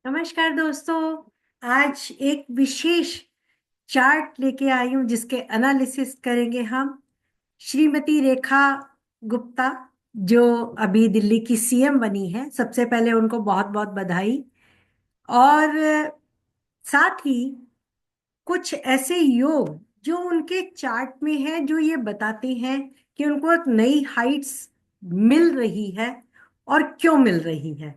नमस्कार दोस्तों। आज एक विशेष चार्ट लेके आई हूं जिसके एनालिसिस करेंगे हम। श्रीमती रेखा गुप्ता जो अभी दिल्ली की सीएम बनी है, सबसे पहले उनको बहुत बहुत बधाई। और साथ ही कुछ ऐसे योग जो उनके चार्ट में है जो ये बताते हैं कि उनको एक नई हाइट्स मिल रही है और क्यों मिल रही है।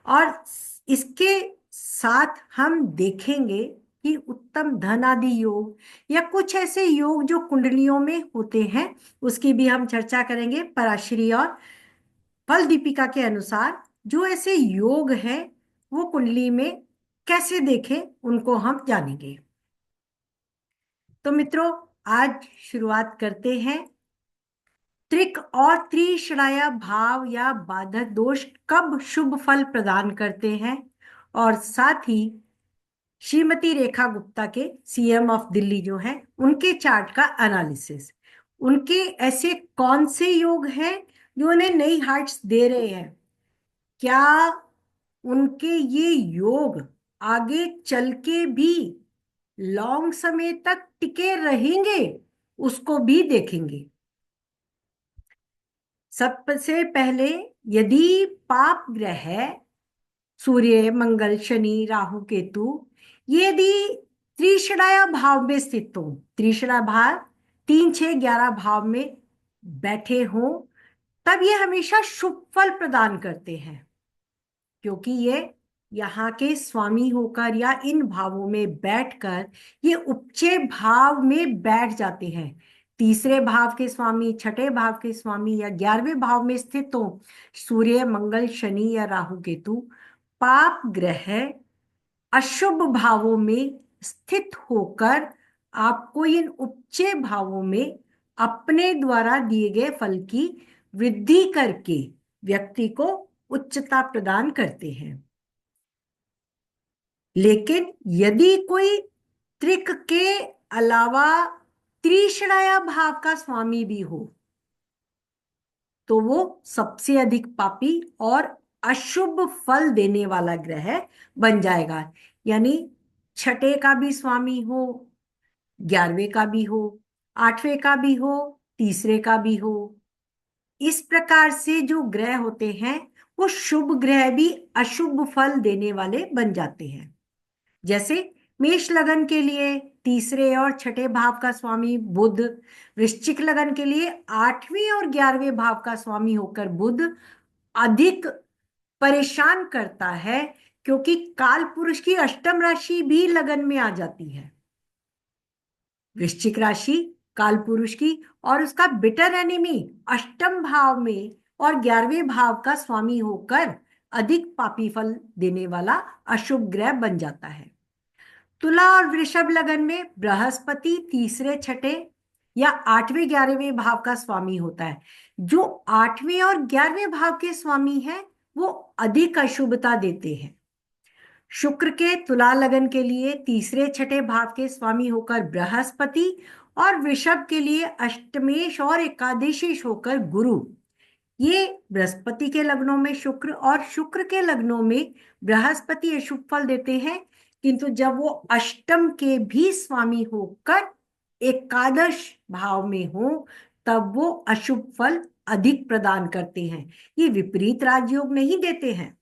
और इसके साथ हम देखेंगे कि उत्तम धन आदि योग या कुछ ऐसे योग जो कुंडलियों में होते हैं उसकी भी हम चर्चा करेंगे। पराशरी और फल दीपिका के अनुसार जो ऐसे योग हैं वो कुंडली में कैसे देखें उनको हम जानेंगे। तो मित्रों, आज शुरुआत करते हैं। त्रिक और त्रिश्राया भाव या बाधक दोष कब शुभ फल प्रदान करते हैं, और साथ ही श्रीमती रेखा गुप्ता के सीएम ऑफ दिल्ली जो है उनके चार्ट का एनालिसिस। उनके ऐसे कौन से योग हैं जो उन्हें नई हाइट्स दे रहे हैं, क्या उनके ये योग आगे चल के भी लॉन्ग समय तक टिके रहेंगे, उसको भी देखेंगे। सबसे पहले, यदि पाप ग्रह सूर्य मंगल शनि राहु केतु ये यदि त्रिशराया भाव में स्थित हो, त्रिशरा भाव 3 6 11 भाव में बैठे हो, तब ये हमेशा शुभ फल प्रदान करते हैं, क्योंकि ये यहाँ के स्वामी होकर या इन भावों में बैठकर ये उपचय भाव में बैठ जाते हैं। तीसरे भाव के स्वामी, छठे भाव के स्वामी या 11वें भाव में स्थित हो सूर्य मंगल शनि या राहु केतु, पाप ग्रह अशुभ भावों में स्थित होकर आपको इन उपचय भावों में अपने द्वारा दिए गए फल की वृद्धि करके व्यक्ति को उच्चता प्रदान करते हैं। लेकिन यदि कोई त्रिक के अलावा त्रिश्राया भाव का स्वामी भी हो तो वो सबसे अधिक पापी और अशुभ फल देने वाला ग्रह बन जाएगा। यानी छठे का भी स्वामी हो, 11वें का भी हो, 8वें का भी हो, तीसरे का भी हो, इस प्रकार से जो ग्रह होते हैं वो शुभ ग्रह भी अशुभ फल देने वाले बन जाते हैं। जैसे मेष लगन के लिए तीसरे और छठे भाव का स्वामी बुध, वृश्चिक लगन के लिए 8वें और 11वें भाव का स्वामी होकर बुध अधिक परेशान करता है, क्योंकि काल पुरुष की अष्टम राशि भी लगन में आ जाती है। वृश्चिक राशि काल पुरुष की, और उसका बिटर एनिमी अष्टम भाव में और 11वें भाव का स्वामी होकर अधिक पापी फल देने वाला अशुभ ग्रह बन जाता है। तुला और वृषभ लगन में बृहस्पति तीसरे छठे या 8वें 11वें भाव का स्वामी होता है। जो 8वें और 11वें भाव के स्वामी हैं वो अधिक अशुभता देते हैं। शुक्र के तुला लगन के लिए तीसरे छठे भाव के स्वामी होकर बृहस्पति, और वृषभ के लिए अष्टमेश और एकादशेश होकर गुरु। ये बृहस्पति के लग्नों में शुक्र और शुक्र के लग्नों में बृहस्पति अशुभ फल देते हैं, किंतु जब वो अष्टम के भी स्वामी होकर एकादश भाव में हो तब वो अशुभ फल अधिक प्रदान करते हैं। ये विपरीत राजयोग नहीं देते हैं।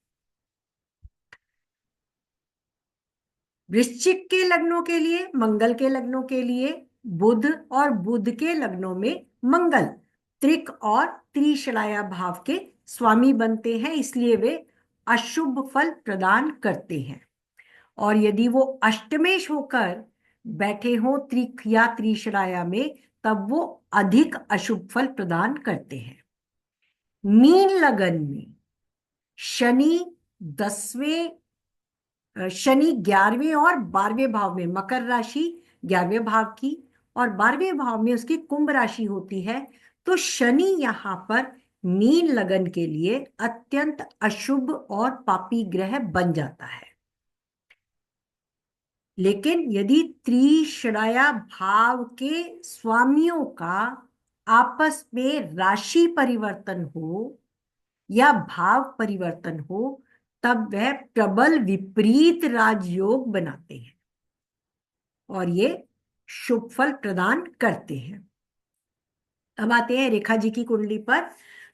वृश्चिक के लग्नों के लिए, मंगल के लग्नों के लिए बुध, और बुध के लग्नों में मंगल त्रिक और त्रिशराया भाव के स्वामी बनते हैं, इसलिए वे अशुभ फल प्रदान करते हैं। और यदि वो अष्टमेश होकर बैठे हो त्रिक या त्रिशराया में, तब वो अधिक अशुभ फल प्रदान करते हैं। मीन लगन में शनि 10वें, शनि 11वें और 12वें भाव में, मकर राशि 11वें भाव की और 12वें भाव में उसकी कुंभ राशि होती है, तो शनि यहाँ पर मीन लगन के लिए अत्यंत अशुभ और पापी ग्रह बन जाता है। लेकिन यदि त्रिश्राया भाव के स्वामियों का आपस में राशि परिवर्तन हो या भाव परिवर्तन हो, तब वह प्रबल विपरीत राजयोग बनाते हैं और ये शुभ फल प्रदान करते हैं। अब आते हैं रेखा जी की कुंडली पर।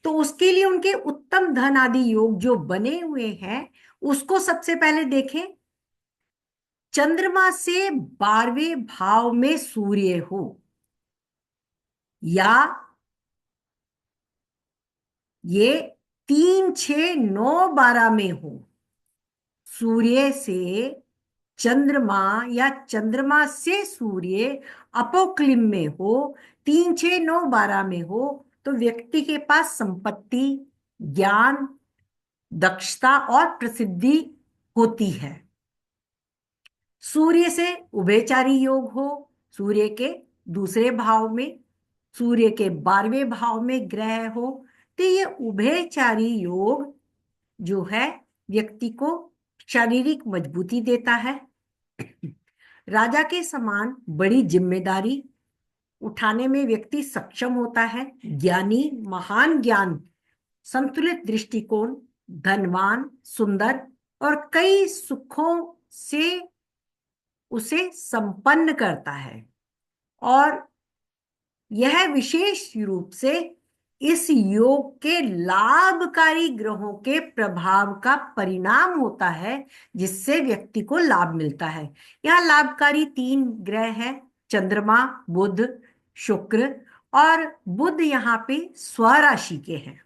तो उसके लिए उनके उत्तम धन आदि योग जो बने हुए हैं उसको सबसे पहले देखें। चंद्रमा से 12वें भाव में सूर्य हो या ये 3, 6, 9, 12 में हो, सूर्य से चंद्रमा या चंद्रमा से सूर्य अपोक्लिम में हो, 3, 6, 9, 12 में हो, तो व्यक्ति के पास संपत्ति, ज्ञान, दक्षता और प्रसिद्धि होती है। सूर्य से उभयचारी योग हो, सूर्य के दूसरे भाव में, सूर्य के 12वें भाव में ग्रह हो, तो ये उभयचारी योग जो है व्यक्ति को शारीरिक मजबूती देता है, राजा के समान बड़ी जिम्मेदारी उठाने में व्यक्ति सक्षम होता है, ज्ञानी, महान ज्ञान, संतुलित दृष्टिकोण, धनवान, सुंदर और कई सुखों से उसे संपन्न करता है। और यह विशेष रूप से इस योग के लाभकारी ग्रहों के प्रभाव का परिणाम होता है जिससे व्यक्ति को लाभ मिलता है। यह लाभकारी 3 ग्रह हैं, चंद्रमा, बुध, शुक्र, और बुध यहाँ पे स्वराशि के हैं।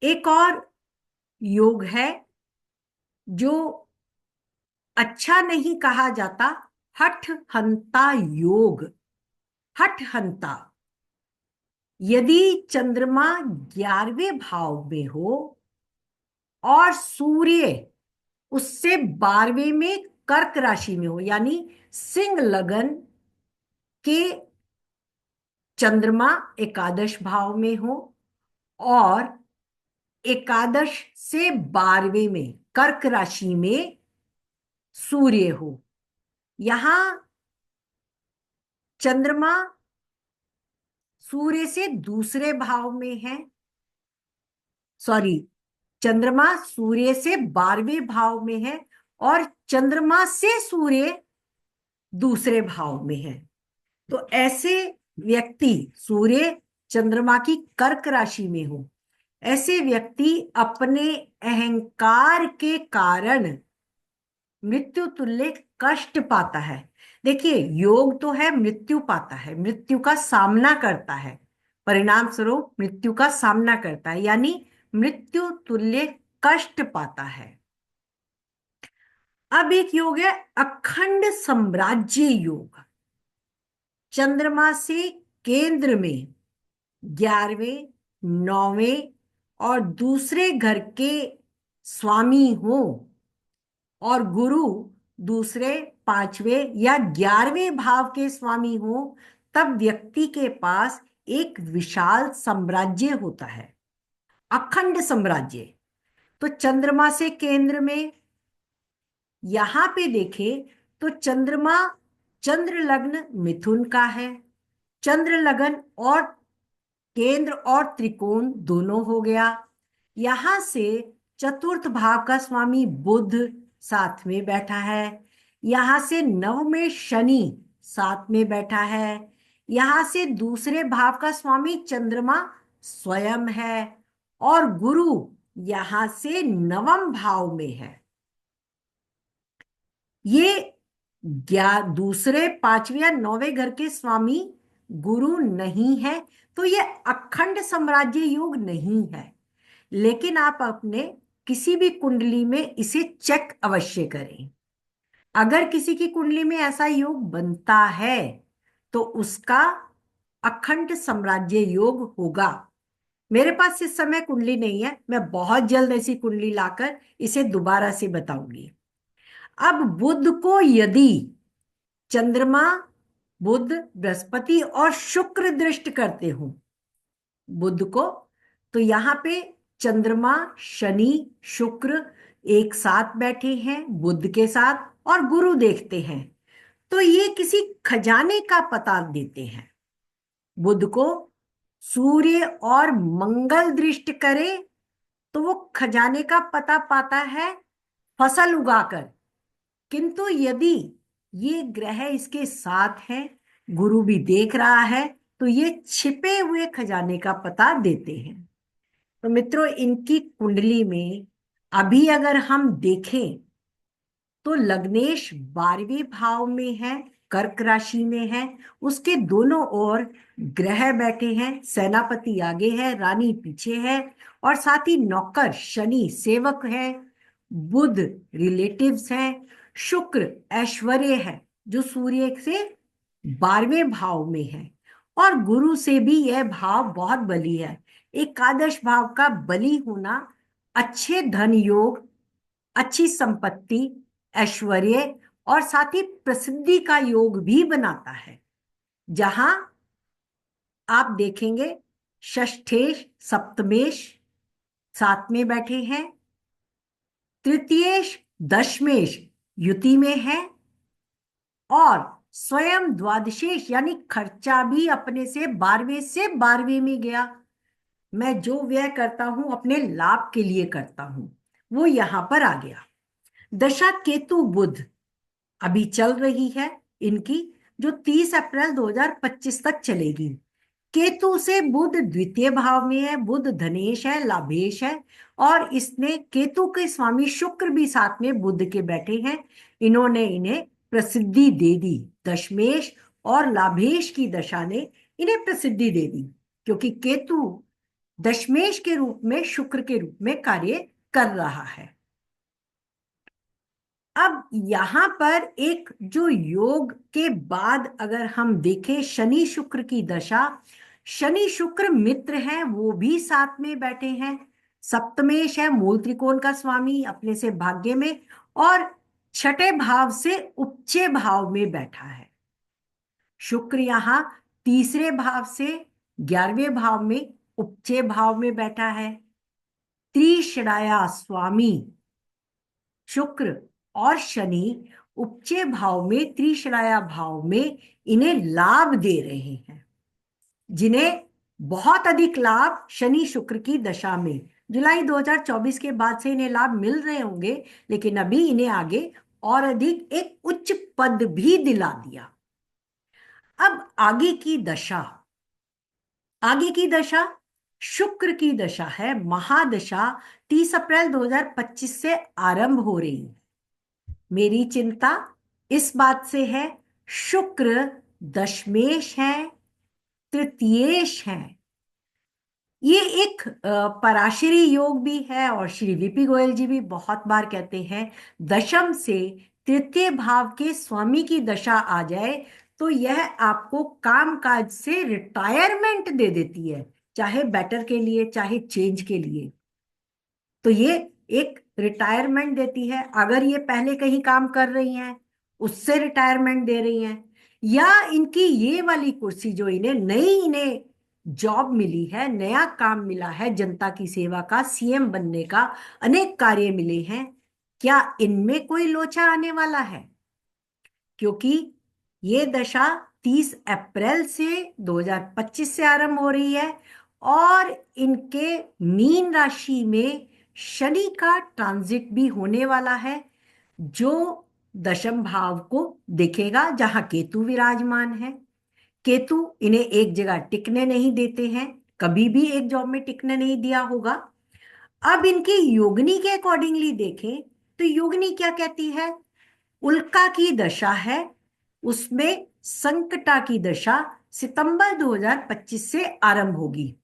एक और योग है जो अच्छा नहीं कहा जाता, हठ हंता योग। हठ हंता, यदि चंद्रमा 11वें भाव में हो और सूर्य उससे 12वें में कर्क राशि में हो, यानी सिंह लगन के चंद्रमा एकादश भाव में हो और एकादश से 12वें में कर्क राशि में सूर्य हो, यहां चंद्रमा सूर्य से दूसरे भाव में है, सॉरी, चंद्रमा सूर्य से 12वें भाव में है और चंद्रमा से सूर्य दूसरे भाव में है। तो ऐसे व्यक्ति, सूर्य चंद्रमा की कर्क राशि में हो, ऐसे व्यक्ति अपने अहंकार के कारण मृत्यु तुल्य कष्ट पाता है। देखिए, योग तो है मृत्यु पाता है, मृत्यु का सामना करता है, परिणाम स्वरूप मृत्यु का सामना करता है, यानी मृत्यु तुल्य कष्ट पाता है। अब एक योग है अखंड साम्राज्य योग। चंद्रमा से केंद्र में 11वें, 9वें और दूसरे घर के स्वामी हो और गुरु दूसरे, 5वें या 11वें भाव के स्वामी हो, तब व्यक्ति के पास एक विशाल साम्राज्य होता है, अखंड साम्राज्य। तो चंद्रमा से केंद्र में यहां पे देखें तो चंद्रमा, चंद्र लग्न मिथुन का है, चंद्र लगन और केंद्र और त्रिकोण दोनों हो गया। यहां से चतुर्थ भाव का स्वामी बुध साथ में बैठा है, यहां से नव में शनि साथ में बैठा है, यहां से दूसरे भाव का स्वामी चंद्रमा स्वयं है और गुरु यहां से नवम भाव में है। ये दूसरे, 5वें या 9वें घर के स्वामी गुरु नहीं है, तो ये अखंड साम्राज्य योग नहीं है। लेकिन आप अपने किसी भी कुंडली में इसे चेक अवश्य करें। अगर किसी की कुंडली में ऐसा योग बनता है तो उसका अखंड साम्राज्य योग होगा। मेरे पास इस समय कुंडली नहीं है, मैं बहुत जल्द ऐसी कुंडली लाकर इसे दोबारा से बताऊंगी। अब बुध को यदि चंद्रमा, बुध, बृहस्पति और शुक्र दृष्ट करते हो बुध को, तो यहां पे चंद्रमा, शनि, शुक्र एक साथ बैठे हैं बुध के साथ और गुरु देखते हैं, तो ये किसी खजाने का पता देते हैं। बुध को सूर्य और मंगल दृष्ट करे तो वो खजाने का पता पाता है फसल उगाकर। किंतु यदि ये ग्रह इसके साथ है, गुरु भी देख रहा है, तो ये छिपे हुए खजाने का पता देते हैं। तो मित्रों, इनकी कुंडली में अभी अगर हम देखें तो लग्नेश 12वें भाव में है, कर्क राशि में है, उसके दोनों ओर ग्रह बैठे हैं, सेनापति आगे है, रानी पीछे है, और साथ ही नौकर शनि सेवक है, बुध रिलेटिव्स है, शुक्र ऐश्वर्य है जो सूर्य से 12वें भाव में है, और गुरु से भी यह भाव बहुत बली है। एकादश भाव का बली होना अच्छे धन योग, अच्छी संपत्ति, ऐश्वर्य और साथ ही प्रसिद्धि का योग भी बनाता है। जहां आप देखेंगे षष्ठेश सप्तमेश साथ में बैठे हैं, तृतीयेश दशमेश युति में है, और स्वयं द्वादशेश यानी खर्चा भी अपने से 12वें में गया। मैं जो व्यय करता हूं अपने लाभ के लिए करता हूं, वो यहां पर आ गया। दशा केतु बुध अभी चल रही है इनकी, जो 30 अप्रैल 2025 तक चलेगी। केतु से बुध द्वितीय भाव में है, बुध धनेश है, लाभेश है, और इसने केतु के स्वामी शुक्र भी साथ में बुध के बैठे हैं। इन्होंने इन्हें प्रसिद्धि दे दी, दशमेश और लाभेश की दशा ने इन्हें प्रसिद्धि दे दी, क्योंकि केतु दशमेश के रूप में शुक्र के रूप में कार्य कर रहा है। अब यहां पर एक जो योग के बाद अगर हम देखें शनि शुक्र की दशा, शनि शुक्र मित्र हैं, वो भी साथ में बैठे हैं, सप्तमेश है, मूल त्रिकोण का स्वामी अपने से भाग्य में, और छठे भाव से उपचे भाव में बैठा है। शुक्र यहां तीसरे भाव से 11वें भाव में उपचे भाव में बैठा है। त्रिषणाया स्वामी शुक्र और शनि उपचय भाव में, त्रिषणाया भाव में इन्हें लाभ दे रहे हैं, जिन्हें बहुत अधिक लाभ शनि शुक्र की दशा में जुलाई 2024 के बाद से इन्हें लाभ मिल रहे होंगे, लेकिन अभी इन्हें आगे और अधिक एक उच्च पद भी दिला दिया। अब आगे की दशा शुक्र की दशा है, महादशा 30 अप्रैल 2025 से आरंभ हो रही है। मेरी चिंता इस बात से है, शुक्र दशमेश है, तृतीयेश है। ये एक पराशरी योग भी है, और श्री वीपी गोयल जी भी बहुत बार कहते हैं, दशम से तृतीय भाव के स्वामी की दशा आ जाए तो यह आपको काम काज से रिटायरमेंट दे देती है, चाहे बेटर के लिए चाहे चेंज के लिए। तो ये एक रिटायरमेंट देती है। अगर ये पहले कहीं काम कर रही हैं, उससे रिटायरमेंट दे रही हैं, या इनकी ये वाली कुर्सी जो इन्हें जॉब मिली है, नया काम मिला है जनता की सेवा का, सीएम बनने का, अनेक कार्य मिले हैं, क्या इनमें कोई लोचा आने वाला है? क्योंकि ये दशा 30 अप्रैल से 2025 से आरंभ हो रही है, और इनके मीन राशि में शनि का ट्रांजिट भी होने वाला है, जो दशम भाव को देखेगा, जहां केतु विराजमान है। केतु इन्हें एक जगह टिकने नहीं देते हैं, कभी भी एक जॉब में टिकने नहीं दिया होगा। अब इनकी योगिनी के अकॉर्डिंगली देखें तो योगिनी क्या कहती है? उल्का की दशा है, उसमें संकटा की दशा सितंबर 2025 से आरंभ होगी।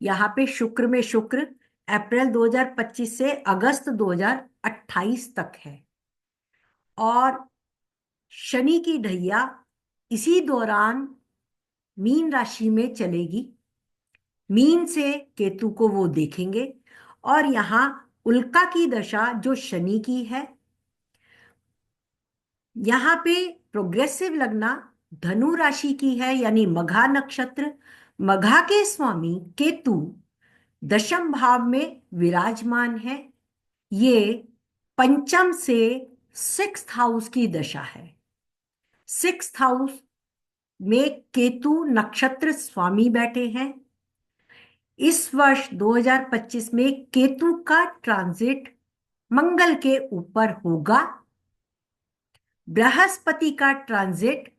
यहां पे शुक्र में शुक्र अप्रैल 2025 से अगस्त 2028 तक है, और शनि की ढैया इसी दौरान मीन राशि में चलेगी। मीन से केतु को वो देखेंगे, और यहां उल्का की दशा जो शनि की है, यहां पे प्रोग्रेसिव लगना धनु राशि की है, यानी मघा नक्षत्र। मघा के स्वामी केतु दशम भाव में विराजमान है। ये पंचम से 6th हाउस की दशा है। 6th हाउस में केतु नक्षत्र स्वामी बैठे हैं। इस वर्ष 2025 में केतु का ट्रांजिट मंगल के ऊपर होगा, बृहस्पति का ट्रांजिट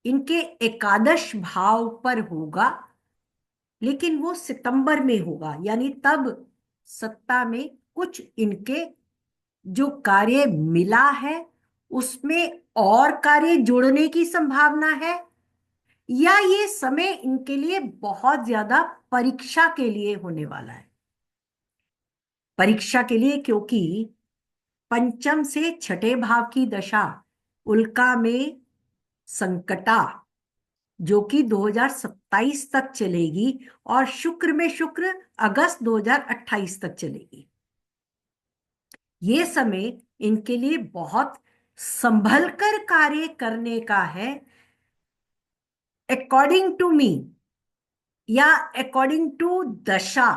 इनके एकादश भाव पर होगा, लेकिन वो सितंबर में होगा, यानी तब सत्ता में कुछ इनके जो कार्य मिला है उसमें और कार्य जोड़ने की संभावना है, या ये समय इनके लिए बहुत ज्यादा परीक्षा के लिए होने वाला है। परीक्षा के लिए क्योंकि पंचम से छठे भाव की दशा उल्का में संकटा, जो कि 2027 तक चलेगी, और शुक्र में शुक्र अगस्त 2028 तक चलेगी। ये समय इनके लिए बहुत संभल कर कार्य करने का है, अकॉर्डिंग टू मी, या अकॉर्डिंग टू दशा।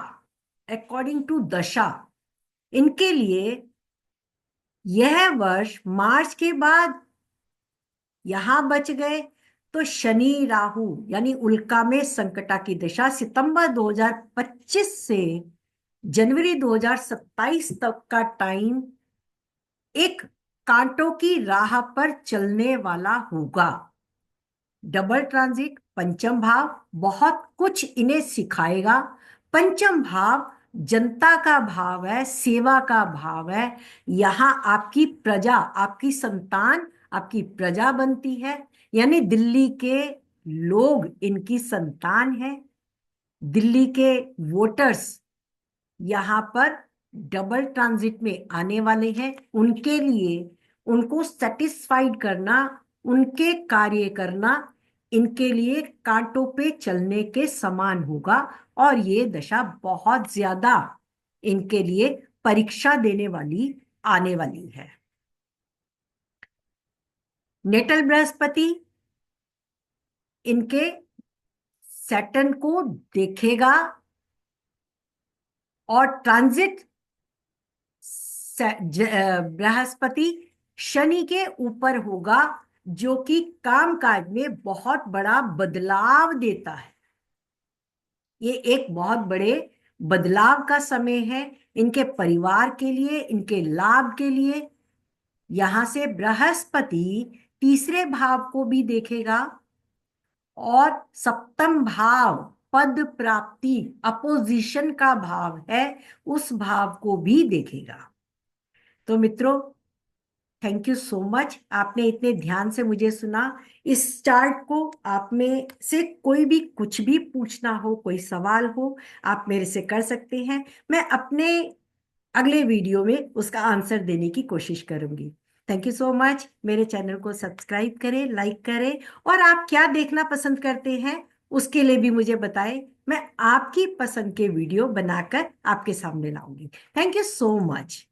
अकॉर्डिंग टू दशा इनके लिए यह वर्ष मार्च के बाद यहां बच गए तो शनि राहु यानी उल्का में संकटा की दशा सितंबर 2025 से जनवरी 2027 तक का टाइम एक कांटों की राह पर चलने वाला होगा। डबल ट्रांजिट पंचम भाव बहुत कुछ इन्हें सिखाएगा। पंचम भाव जनता का भाव है, सेवा का भाव है। यहां आपकी प्रजा, आपकी संतान, आपकी प्रजा बनती है, यानी दिल्ली के लोग इनकी संतान है। दिल्ली के वोटर्स यहां पर डबल ट्रांजिट में आने वाले हैं। उनके लिए उनको सेटिस्फाइड करना, उनके कार्य करना इनके लिए कांटों पे चलने के समान होगा, और ये दशा बहुत ज्यादा इनके लिए परीक्षा देने वाली आने वाली है। नेटल बृहस्पति इनके सैटर्न को देखेगा, और ट्रांजिट बृहस्पति शनि के ऊपर होगा, जो कि कामकाज में बहुत बड़ा बदलाव देता है। ये एक बहुत बड़े बदलाव का समय है इनके परिवार के लिए, इनके लाभ के लिए। यहां से बृहस्पति तीसरे भाव को भी देखेगा, और सप्तम भाव पद प्राप्ति अपोजिशन का भाव है, उस भाव को भी देखेगा। तो मित्रों, थैंक यू सो मच, आपने इतने ध्यान से मुझे सुना। इस चार्ट को आप में से कोई भी कुछ भी पूछना हो, कोई सवाल हो, आप मेरे से कर सकते हैं। मैं अपने अगले वीडियो में उसका आंसर देने की कोशिश करूंगी। Thank you so much. मेरे चैनल को सब्सक्राइब करें, लाइक करें, और आप क्या देखना पसंद करते हैं उसके लिए भी मुझे बताएं। मैं आपकी पसंद के वीडियो बनाकर आपके सामने लाऊंगी। Thank you so much.